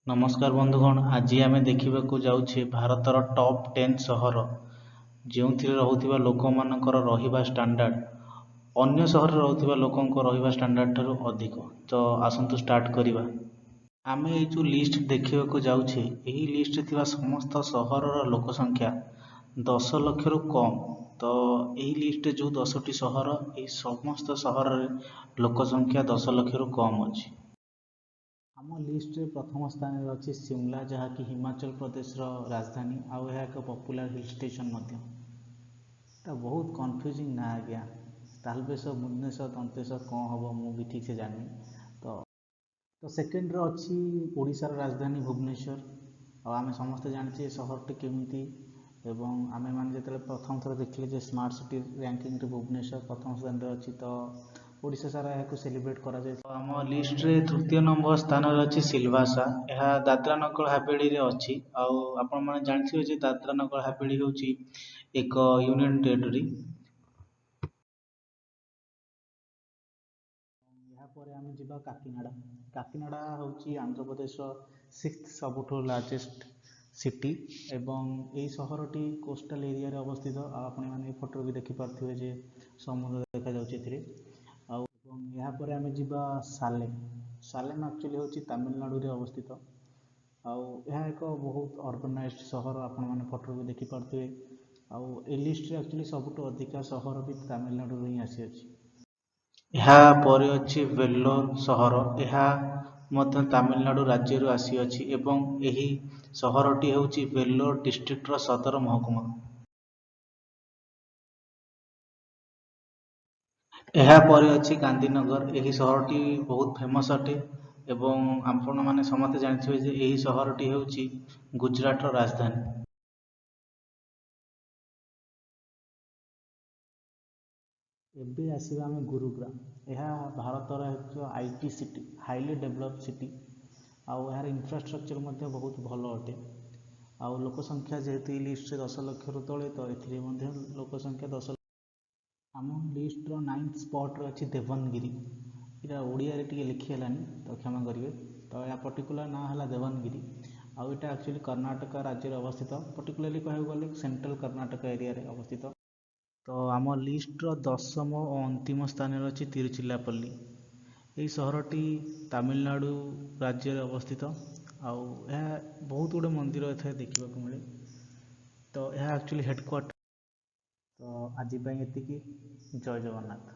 नमस्कार बंधुगण, आज आम देखा जाऊे भारतर टॉप 10 सहर जो रोकवा लोक मानकर रहिबा स्टैंडर्ड अन्य सहर रोकवा लोकों रहिबा स्टैंडर्ड ठारू अधिक। तो आसतु स्टार्ट करिबा। आमे ये जो लिस्ट देखा जाऊे यही लिस्ट थिबा समस्त सहरर लोक संख्या 10 लाख रु कम। तो यही लिस्ट जो 10टी सहर ये समस्त सहर लोक संख्या 10 लाख रु कम अच्छी। आम लिस्ट रे प्रथम स्थान में अच्छी शिमला जहाँकि हिमाचल प्रदेश राजधानी आउ यह एक पॉपुलर हिल स्टेशन बहुत कन्फ्यूजिंग ना आज्ञा तालबेश्वर भुवनेश्वर दंतेश्वर कौन हम मुझे ठीक से जानी। तो सेकेंड रे अच्छी ओडिशार राजधानी भुवनेश्वर आम समस्ते जाने सहरटी केमी एवं आमे मैंने जो प्रथम थर देखिले स्मार्ट सिटी रैंकिंग रे भुवनेश्वर प्रथम स्थान रे अच्छी। तो ओडिशा सारा यहाँ सेलिब्रेट करा जाए। आम लिस्ट रे तृतीय नंबर स्थान अच्छी सिलवासा, यह दादरा नगर हावेली रे अच्छी। आपण मैंने जानते जे दादरा नगर हावेली हूँ एक यूनियन टेरिटरी। यापर आम जा काकीनाडा। काकीनाडा हूँ Andhra Pradesh 6th सबुठ largest city एवं यही सहरटी कोस्टाल एरिया रे अवस्थित। आपण मैंने फोटो भी देखिपे जे समुद्र देखा यापर आम जा सालेम। सालेम एक्चुअली हूँ तमिलनाडु रे अवस्थित। यह एक बहुत अर्बनाइज्ड सहर आपण मैंने फोटो भी देखिपे। ए लिस्ट रे एक्चुअली सबुठ अधिका सहर भी तमिलनाडु ही आसी अछि। यहाँ पर अच्छी वेल्लोर सहर, यह तमिलनाडु राज्य रू आसी अछि एवं यही सहरटी होची वेल्लोर डिस्ट्रिक्ट रो सदर महकुमा। यहाँ पर अच्छी गांधीनगर, यही सहरटी बहुत फेमस अटे एवं आपण मैंने समस्त जानते जे यही सहरटी होची गुजरात रो राजधानी। एबे आसीबा आमे गुरुग्राम। यह भारतर एक IT city, highly develop city. यार इंफ्रास्ट्रक्चर मध्य बहुत भल अटे। लोक संख्या जेहेतु लिस्ट 10 लाख रु तले, तो ए लोक संख्या 10 लाख। आम लिस्ट रो 9th स्पॉट रे अच्छी देवनगिरी। यहाँ ओडिया रे टिके लिखी हेलानी तो क्षमा करेंगे। तो यह पर्टिकुलर ना है देवनगिरी। आईटा एक्चुअली कर्नाटक राज्य रे अवस्थित, पर्टिकुलरली कह गले सेंट्रल कर्नाटक एरिया रे अवस्थित। तो आम लिस्ट रो 10म और अंतिम स्थान रे अच्छी तिरुचिरापल्ली। यही सहरटी तमिलनाडु राज्य रे अवस्थित। यह बहुत गुड़े मंदिर एथे देखा मिले। तो यह एक्चुअली हेडक्वार्टर। तो आज एतिकी। जय जगन्नाथ।